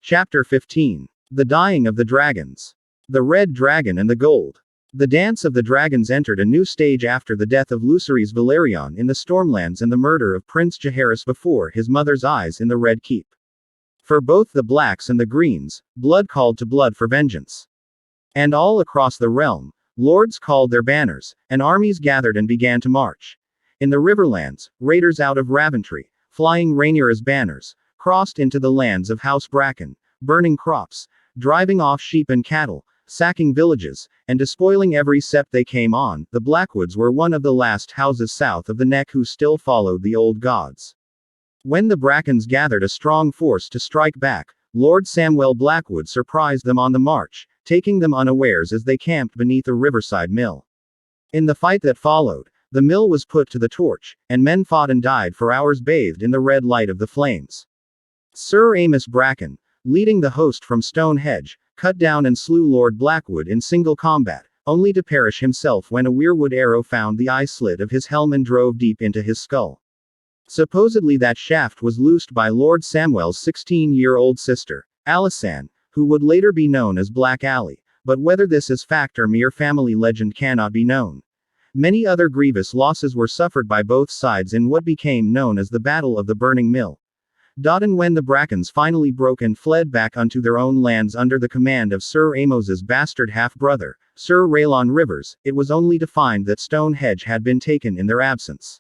Chapter 15. The Dying of the Dragons. The Red Dragon and the Gold. The dance of the dragons entered a new stage after the death of Lucerys Valerion in the Stormlands and the murder of Prince Jaehaerys before his mother's eyes in the Red Keep. For both the Blacks and the Greens, blood called to blood for vengeance. And all across the realm, lords called their banners, and armies gathered and began to march. In the Riverlands, raiders out of Raventry, flying Rhaenyra's banners, crossed into the lands of House Bracken, burning crops, driving off sheep and cattle, sacking villages, and despoiling every sept they came on. The Blackwoods were one of the last houses south of the Neck who still followed the old gods. When the Brackens gathered a strong force to strike back, Lord Samwell Blackwood surprised them on the march, taking them unawares as they camped beneath a riverside mill. In the fight that followed, the mill was put to the torch, and men fought and died for hours bathed in the red light of the flames. Sir Amos Bracken, leading the host from Stonehenge, cut down and slew Lord Blackwood in single combat, only to perish himself when a weirwood arrow found the eye slit of his helm and drove deep into his skull. Supposedly that shaft was loosed by Lord Samwell's 16-year-old sister, Alysanne, who would later be known as Black Ally, but whether this is fact or mere family legend cannot be known. Many other grievous losses were suffered by both sides in what became known as the Battle of the Burning Mill. And when the Brackens finally broke and fled back unto their own lands under the command of Sir Amos's bastard half-brother, Sir Raylan Rivers, it was only to find that Stonehenge had been taken in their absence.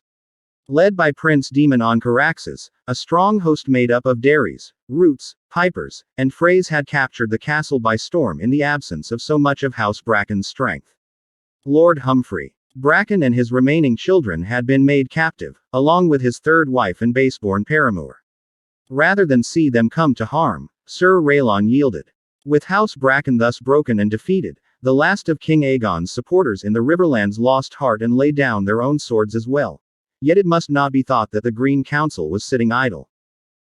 Led by Prince Daemon on Caraxes, a strong host made up of Daeries, Roots, Pipers, and Freys had captured the castle by storm in the absence of so much of House Bracken's strength. Lord Humphrey Bracken and his remaining children had been made captive, along with his third wife and baseborn paramour. Rather than see them come to harm, Sir Raylan yielded. With House Bracken thus broken and defeated, the last of King Aegon's supporters in the Riverlands lost heart and laid down their own swords as well. Yet it must not be thought that the Green Council was sitting idle.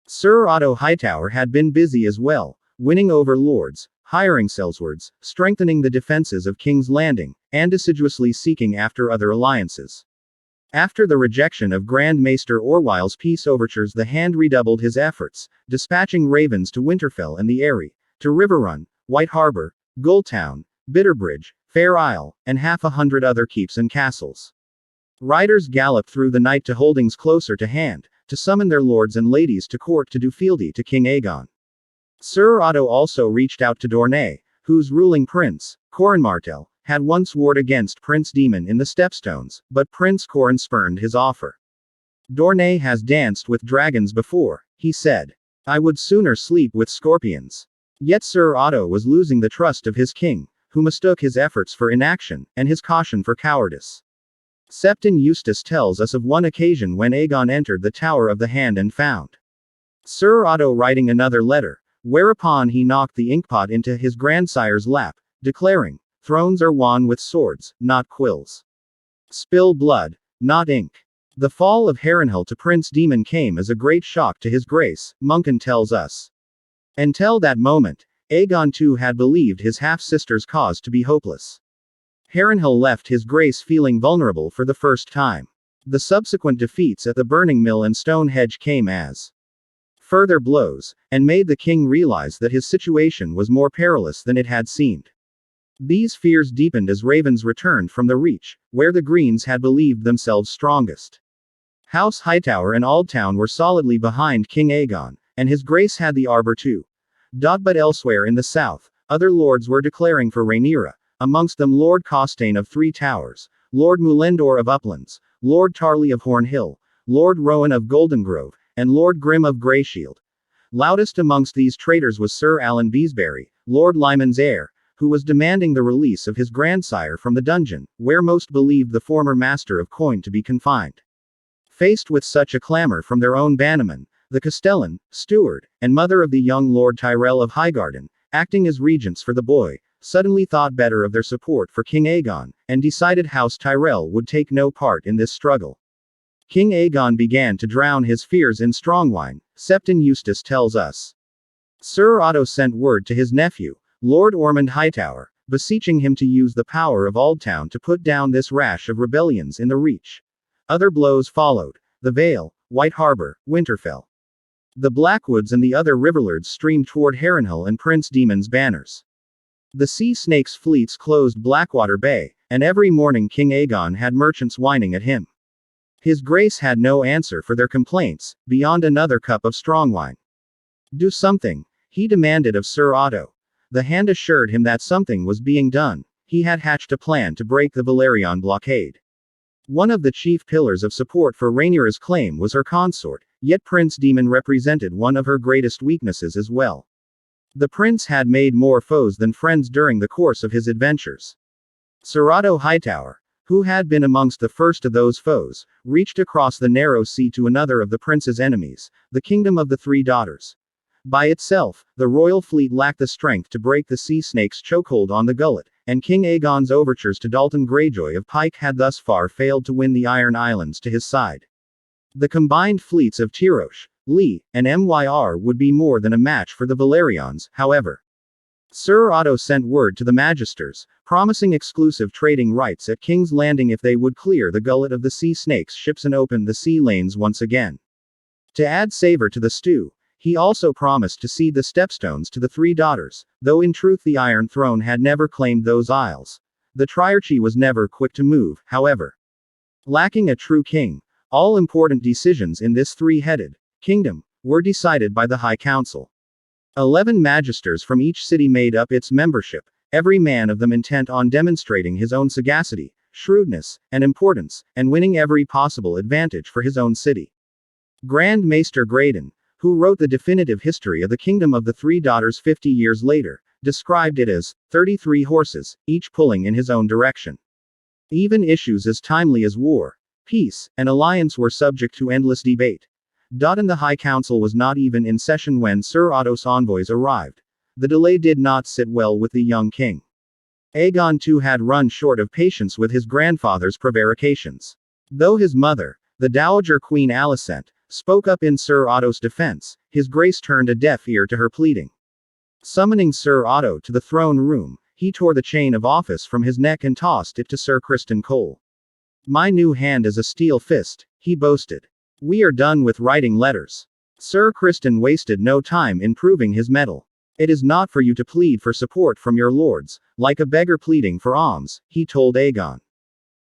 Sir Otto Hightower had been busy as well, winning over lords, hiring sellswords, strengthening the defenses of King's Landing, and assiduously seeking after other alliances. After the rejection of Grand Maester Orwyle's peace overtures, the Hand redoubled his efforts, dispatching ravens to Winterfell and the Eyrie, to Riverrun, White Harbor, Gulltown, Bitterbridge, Fair Isle, and 100 other keeps and castles. Riders galloped through the night to holdings closer to hand, to summon their lords and ladies to court to do fealty to King Aegon. Sir Otto also reached out to Dorne, whose ruling prince, Corin Martell, had once warred against Prince Daemon in the Stepstones, but Prince Corin spurned his offer. Dorne has danced with dragons before, he said. I would sooner sleep with scorpions. Yet Sir Otto was losing the trust of his king, who mistook his efforts for inaction, and his caution for cowardice. Septon Eustace tells us of one occasion when Aegon entered the Tower of the Hand and found Sir Otto writing another letter, whereupon he knocked the inkpot into his grandsire's lap, declaring, "Thrones are won with swords, not quills. Spill blood, not ink." The fall of Harrenhal to Prince Daemon came as a great shock to his grace, Monken tells us. Until that moment, Aegon too had believed his half-sister's cause to be hopeless. Harrenhal left his grace feeling vulnerable for the first time. The subsequent defeats at the Burning Mill and Stonehenge came as further blows, and made the king realize that his situation was more perilous than it had seemed. These fears deepened as ravens returned from the Reach, where the Greens had believed themselves strongest. House Hightower and Aldtown were solidly behind King Aegon, and his grace had the arbor too. But elsewhere in the south, other lords were declaring for Rhaenyra, amongst them Lord Costain of Three Towers, Lord Mulendor of Uplands, Lord Tarley of Hornhill, Lord Rowan of Goldengrove, and Lord Grim of Greyshield. Loudest amongst these traitors was Sir Alan Beesbury, Lord Lyman's heir, who was demanding the release of his grandsire from the dungeon, where most believed the former Master of Coin to be confined. Faced with such a clamor from their own bannermen, the Castellan, steward, and mother of the young Lord Tyrell of Highgarden, acting as regents for the boy, suddenly thought better of their support for King Aegon, and decided House Tyrell would take no part in this struggle. King Aegon began to drown his fears in strong wine, Septon Eustace tells us. Sir Otto sent word to his nephew, Lord Ormond Hightower, beseeching him to use the power of Aldtown to put down this rash of rebellions in the Reach. Other blows followed: the Vale, White Harbor, Winterfell. The Blackwoods and the other riverlords streamed toward Harrenhal and Prince Daemon's banners. The sea snake's fleets closed Blackwater Bay, and every morning King Aegon had merchants whining at him. His Grace had no answer for their complaints, beyond another cup of strong wine. Do something, he demanded of Sir Otto. The Hand assured him that something was being done. He had hatched a plan to break the Valyrian blockade. One of the chief pillars of support for Rhaenyra's claim was her consort, yet Prince Daemon represented one of her greatest weaknesses as well. The prince had made more foes than friends during the course of his adventures. Sir Otto Hightower, who had been amongst the first of those foes, reached across the narrow sea to another of the prince's enemies, the Kingdom of the Three Daughters. By itself, the royal fleet lacked the strength to break the sea snake's chokehold on the gullet, and King Aegon's overtures to Dalton Greyjoy of Pike had thus far failed to win the Iron Islands to his side. The combined fleets of Tyrosh, Lee, and Myr would be more than a match for the Valyrians, however. Sir Otto sent word to the Magisters, promising exclusive trading rights at King's Landing if they would clear the gullet of the sea snake's ships and open the sea lanes once again. To add savor to the stew, he also promised to cede the stepstones to the Three Daughters, though in truth the Iron Throne had never claimed those isles. The Triarchy was never quick to move, however. Lacking a true king, all important decisions in this three-headed kingdom were decided by the High Council. 11 magisters from each city made up its membership, every man of them intent on demonstrating his own sagacity, shrewdness, and importance, and winning every possible advantage for his own city. Grand Maester Graydon, who wrote the definitive history of the Kingdom of the Three Daughters 50 years later, described it as 33 horses, each pulling in his own direction. Even issues as timely as war, peace, and alliance were subject to endless debate. And the High Council was not even in session when Sir Otto's envoys arrived. The delay did not sit well with the young king. Aegon too had run short of patience with his grandfather's prevarications. Though his mother, the Dowager Queen Alicent, spoke up in Sir Otto's defense, his Grace turned a deaf ear to her pleading. Summoning Sir Otto to the throne room, he tore the chain of office from his neck and tossed it to Sir Criston Cole. "My new hand is a steel fist," he boasted. "We are done with writing letters." Sir Criston wasted no time in proving his mettle. "It is not for you to plead for support from your lords, like a beggar pleading for alms," he told Aegon.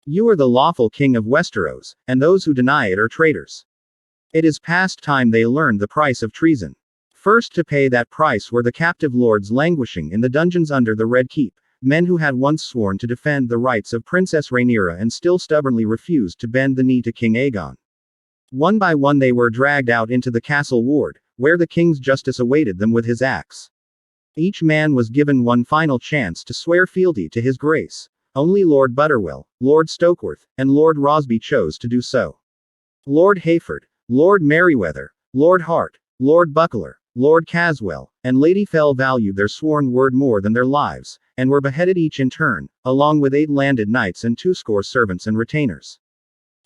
"You are the lawful king of Westeros, and those who deny it are traitors. It is past time they learned the price of treason. First to pay that price were the captive lords languishing in the dungeons under the Red Keep, men who had once sworn to defend the rights of Princess Rhaenyra and still stubbornly refused to bend the knee to King Aegon. One by one they were dragged out into the castle ward, where the king's justice awaited them with his axe. Each man was given one final chance to swear fealty to his Grace. Only Lord Butterwell, Lord Stokeworth, and Lord Rosby chose to do so. Lord Hayford, Lord Merryweather, Lord Hart, Lord Buckler, Lord Caswell, and Lady Fell valued their sworn word more than their lives, and were beheaded each in turn, along with 8 landed knights and 20 servants and retainers.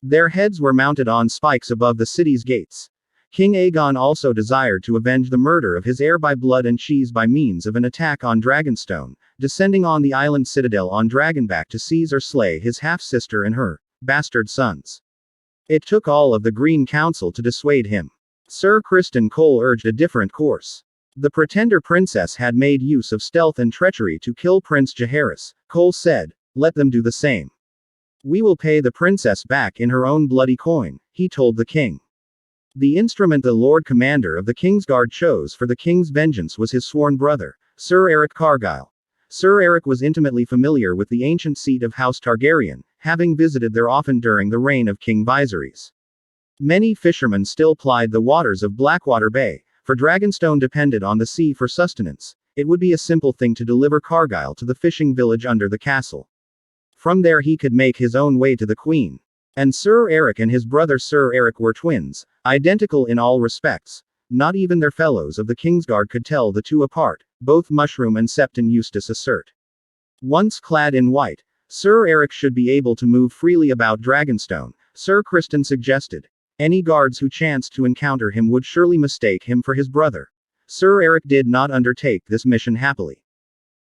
Their heads were mounted on spikes above the city's gates. King Aegon also desired to avenge the murder of his heir by blood and cheese by means of an attack on Dragonstone, descending on the island Citadel on Dragonback to seize or slay his half-sister and her bastard sons. It took all of the Green Council to dissuade him. Sir Criston Cole urged a different course. The pretender princess had made use of stealth and treachery to kill Prince Jaehaerys. Cole said, "Let them do the same. We will pay the princess back in her own bloody coin," he told the king. The instrument the Lord Commander of the Kingsguard chose for the king's vengeance was his sworn brother, Sir Eric Cargyle. Sir Eric was intimately familiar with the ancient seat of House Targaryen, having visited there often during the reign of King Viserys. Many fishermen still plied the waters of Blackwater Bay, for Dragonstone depended on the sea for sustenance. It would be a simple thing to deliver Cargyle to the fishing village under the castle. From there he could make his own way to the Queen. And Sir Eric and his brother Sir Eric were twins, identical in all respects. Not even their fellows of the Kingsguard could tell the two apart, both Mushroom and Septon Eustace assert. Once clad in white, Sir Eric should be able to move freely about Dragonstone, Sir Criston suggested. Any guards who chanced to encounter him would surely mistake him for his brother. Sir Eric did not undertake this mission happily.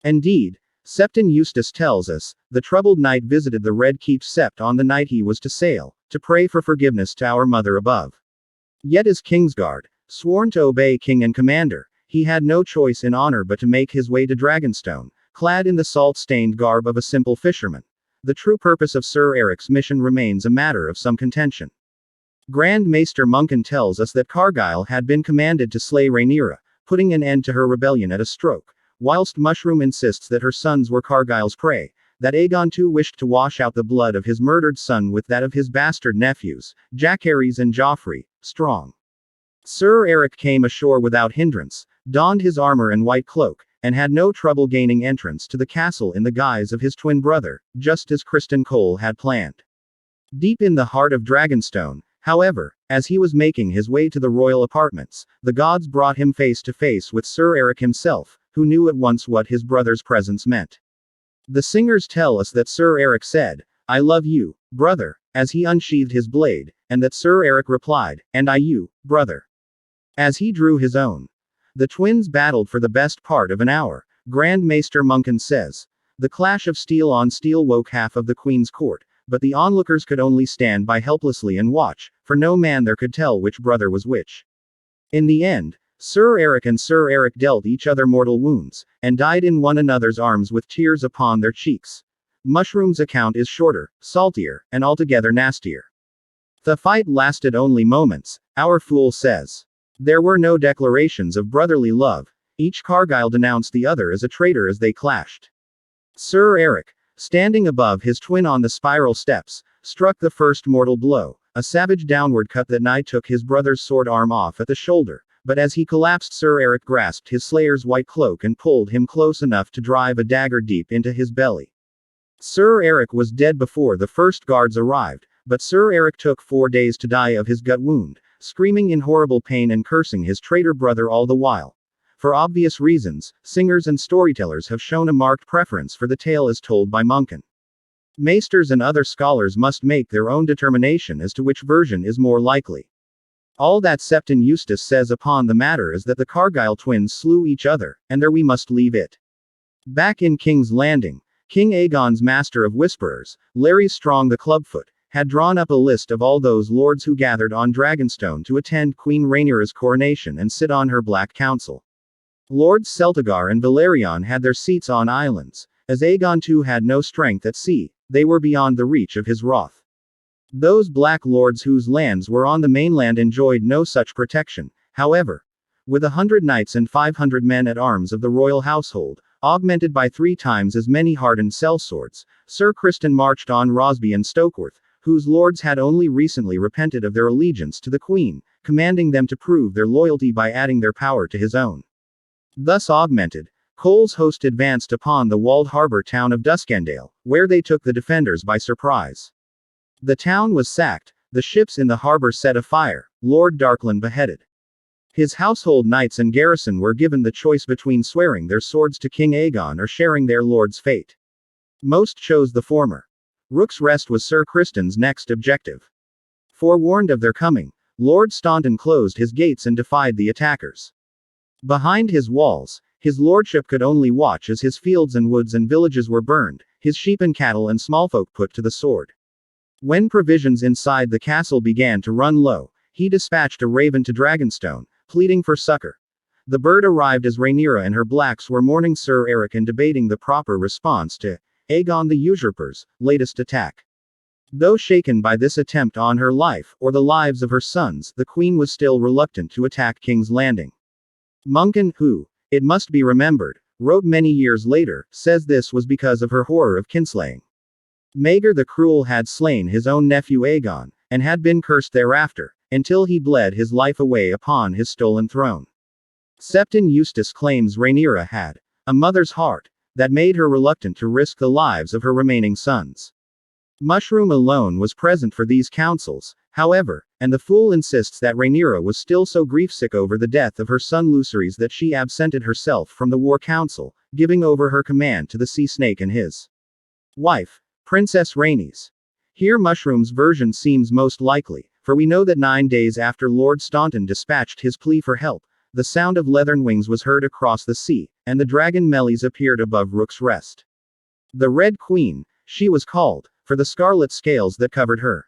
Indeed, Septon Eustace tells us, the troubled knight visited the Red Keep Sept on the night he was to sail, to pray for forgiveness to our Mother above. Yet as Kingsguard, Sworn to obey king and commander, he had no choice in honor but to make his way to Dragonstone, clad in the salt-stained garb of a simple fisherman. The true purpose of Sir Eric's mission remains a matter of some contention. Grand Maester Munkin tells us that Cargyle had been commanded to slay Rhaenyra, putting an end to her rebellion at a stroke, whilst Mushroom insists that her sons were Cargyle's prey, that Aegon II wished to wash out the blood of his murdered son with that of his bastard nephews, Jacaerys and Joffrey, strong. Sir Eric came ashore without hindrance, donned his armor and white cloak, and had no trouble gaining entrance to the castle in the guise of his twin brother, just as Criston Cole had planned. Deep in the heart of Dragonstone, however, as he was making his way to the royal apartments, the gods brought him face to face with Sir Eric himself, who knew at once what his brother's presence meant. The singers tell us that Sir Eric said, "I love you, brother," as he unsheathed his blade, and that Sir Eric replied, "And I you, brother," as he drew his own. The twins battled for the best part of an hour, Grand Maester Munkin says. The clash of steel on steel woke half of the Queen's court, but the onlookers could only stand by helplessly and watch, for no man there could tell which brother was which. In the end, Sir Eric and Sir Eric dealt each other mortal wounds, and died in one another's arms with tears upon their cheeks. Mushroom's account is shorter, saltier, and altogether nastier. The fight lasted only moments, our fool says. There were no declarations of brotherly love, each Cargyle denounced the other as a traitor as they clashed. Sir Eric, standing above his twin on the spiral steps, struck the first mortal blow, a savage downward cut that nigh took his brother's sword arm off at the shoulder, but as he collapsed Sir Eric grasped his slayer's white cloak and pulled him close enough to drive a dagger deep into his belly. Sir Eric was dead before the first guards arrived, but Sir Eric took 4 days to die of his gut wound, screaming in horrible pain and cursing his traitor brother all the while. For obvious reasons, singers and storytellers have shown a marked preference for the tale as told by Munkin. Maesters and other scholars must make their own determination as to which version is more likely. All that Septon Eustace says upon the matter is that the Cargyle twins slew each other, and there we must leave it. Back in King's Landing, King Aegon's Master of Whisperers, Larry Strong the Clubfoot, had drawn up a list of all those lords who gathered on Dragonstone to attend Queen Rhaenyra's coronation and sit on her Black Council. Lords Celtigar and Valerion had their seats on islands. As Aegon II had no strength at sea, they were beyond the reach of his wrath. Those Black Lords whose lands were on the mainland enjoyed no such protection, however. With 100 knights and 500 men at arms of the royal household, augmented by 3 times as many hardened sellswords, Sir Criston marched on Rosby and Stokeworth, whose lords had only recently repented of their allegiance to the Queen, commanding them to prove their loyalty by adding their power to his own. Thus augmented, Cole's host advanced upon the walled harbor town of Duskendale, where they took the defenders by surprise. The town was sacked, the ships in the harbor set afire, Lord Darkland beheaded. His household knights and garrison were given the choice between swearing their swords to King Aegon or sharing their lord's fate. Most chose the former. Rook's Rest was Sir Criston's next objective. Forewarned of their coming, Lord Staunton closed his gates and defied the attackers. Behind his walls, his lordship could only watch as his fields and woods and villages were burned, his sheep and cattle and smallfolk put to the sword. When provisions inside the castle began to run low, he dispatched a raven to Dragonstone, pleading for succor. The bird arrived as Rhaenyra and her blacks were mourning Sir Eric and debating the proper response to Aegon the Usurper's latest attack. Though shaken by this attempt on her life, or the lives of her sons, the Queen was still reluctant to attack King's Landing. Munkin, who, it must be remembered, wrote many years later, says this was because of her horror of kinslaying. Maegor the Cruel had slain his own nephew Aegon, and had been cursed thereafter, until he bled his life away upon his stolen throne. Septon Eustace claims Rhaenyra had a mother's heart that made her reluctant to risk the lives of her remaining sons. Mushroom alone was present for these councils, however, and the fool insists that Rhaenyra was still so griefsick over the death of her son Lucerys that she absented herself from the war council, giving over her command to the sea snake and his wife, Princess Rhaenys. Here Mushroom's version seems most likely, for we know that 9 days after Lord Staunton dispatched his plea for help, the sound of leathern wings was heard across the sea, and the dragon Melis appeared above Rook's Rest. The Red Queen, she was called, for the scarlet scales that covered her.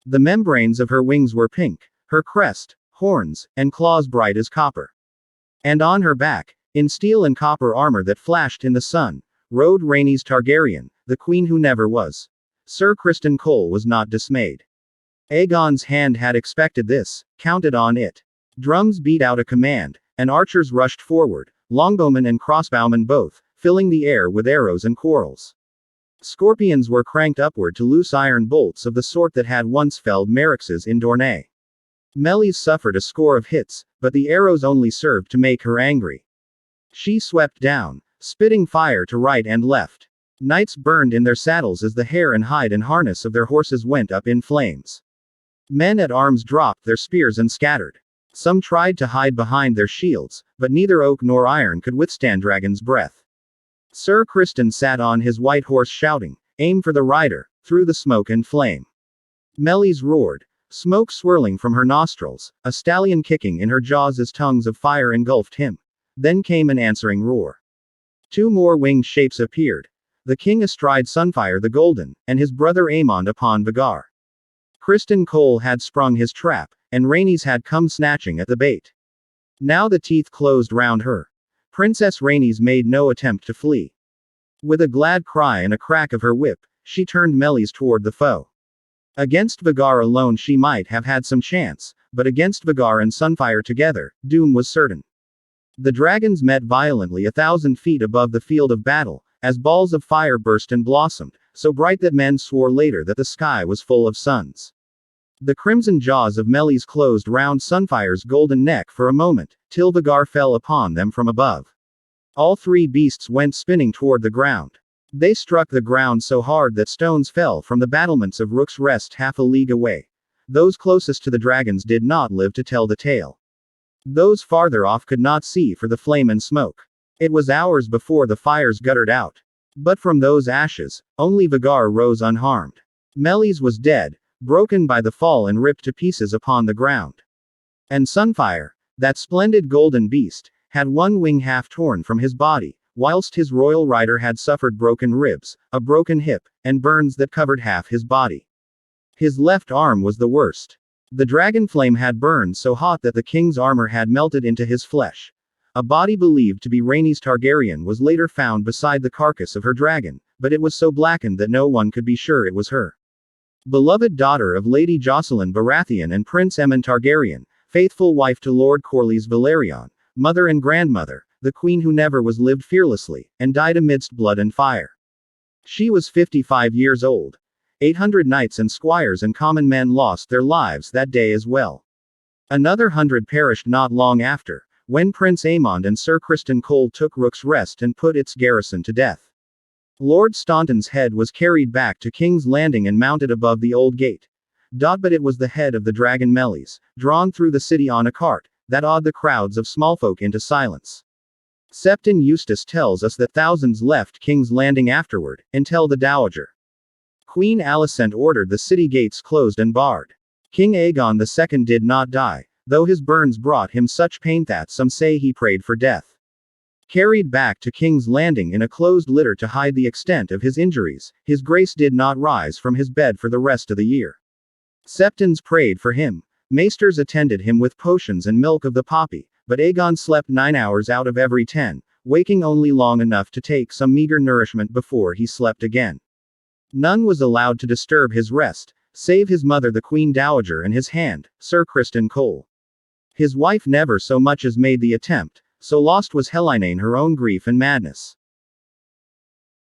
The membranes of her wings were pink, her crest, horns, and claws bright as copper. And on her back, in steel and copper armor that flashed in the sun, rode Rhaenys Targaryen, the queen who never was. Sir Criston Cole was not dismayed. Aegon's hand had expected this, counted on it. Drums beat out a command, and archers rushed forward, longbowmen and crossbowmen both, filling the air with arrows and quarrels. Scorpions were cranked upward to loose iron bolts of the sort that had once felled Merryxes in Dorne. Meleys suffered a score of hits, but the arrows only served to make her angry. She swept down, spitting fire to right and left. Knights burned in their saddles as the hair and hide and harness of their horses went up in flames. Men at arms dropped their spears and scattered. Some tried to hide behind their shields, but neither oak nor iron could withstand Dragon's breath. Sir Criston sat on his white horse shouting, "Aim for the rider," through the smoke and flame. Meleys roared, smoke swirling from her nostrils, a stallion kicking in her jaws as tongues of fire engulfed him. Then came an answering roar. 2 more winged shapes appeared. The king astride Sunfire the Golden, and his brother Aemond upon Vhagar. Criston Cole had sprung his trap, and Rhaenys had come snatching at the bait. Now the teeth closed round her. Princess Rhaenys made no attempt to flee. With a glad cry and a crack of her whip, she turned Meleys toward the foe. Against Vhagar alone she might have had some chance, but against Vhagar and Sunfire together, doom was certain. The dragons met violently 1,000 feet above the field of battle, as balls of fire burst and blossomed, so bright that men swore later that the sky was full of suns. The crimson jaws of Meleys closed round Sunfire's golden neck for a moment, till Vhagar fell upon them from above. All 3 beasts went spinning toward the ground. They struck the ground so hard that stones fell from the battlements of Rook's Rest half a league away. Those closest to the dragons did not live to tell the tale. Those farther off could not see for the flame and smoke. It was hours before the fires guttered out. But from those ashes, only Vhagar rose unharmed. Meleys was dead, broken by the fall and ripped to pieces upon the ground. And Sunfire, that splendid golden beast, had 1 wing half torn from his body, whilst his royal rider had suffered broken ribs, a broken hip, and burns that covered half his body. His left arm was the worst. The dragon flame had burned so hot that the king's armor had melted into his flesh. A body believed to be Rhaenys Targaryen was later found beside the carcass of her dragon, but it was so blackened that no one could be sure it was her. Beloved daughter of Lady Jocelyn Baratheon and Prince Aemon Targaryen, faithful wife to Lord Corlys Velaryon, mother and grandmother, the queen who never was lived fearlessly, and died amidst blood and fire. She was 55 years old. 800 knights and squires and common men lost their lives that day as well. Another 100 perished not long after, when Prince Aemond and Sir Criston Cole took Rook's Rest and put its garrison to death. Lord Staunton's head was carried back to King's Landing and mounted above the old gate. But it was the head of the dragon Meleys, drawn through the city on a cart, that awed the crowds of smallfolk into silence. Septon Eustace tells us that thousands left King's Landing afterward, until the Dowager Queen Alicent ordered the city gates closed and barred. King Aegon II did not die, though his burns brought him such pain that some say he prayed for death. Carried back to King's Landing in a closed litter to hide the extent of his injuries, his grace did not rise from his bed for the rest of the year. Septons prayed for him. Maesters attended him with potions and milk of the poppy, but Aegon slept 9 hours out of every 10, waking only long enough to take some meager nourishment before he slept again. None was allowed to disturb his rest, save his mother the Queen Dowager and his hand, Sir Criston Cole. His wife never so much as made the attempt, so lost was Helaine her own grief and madness.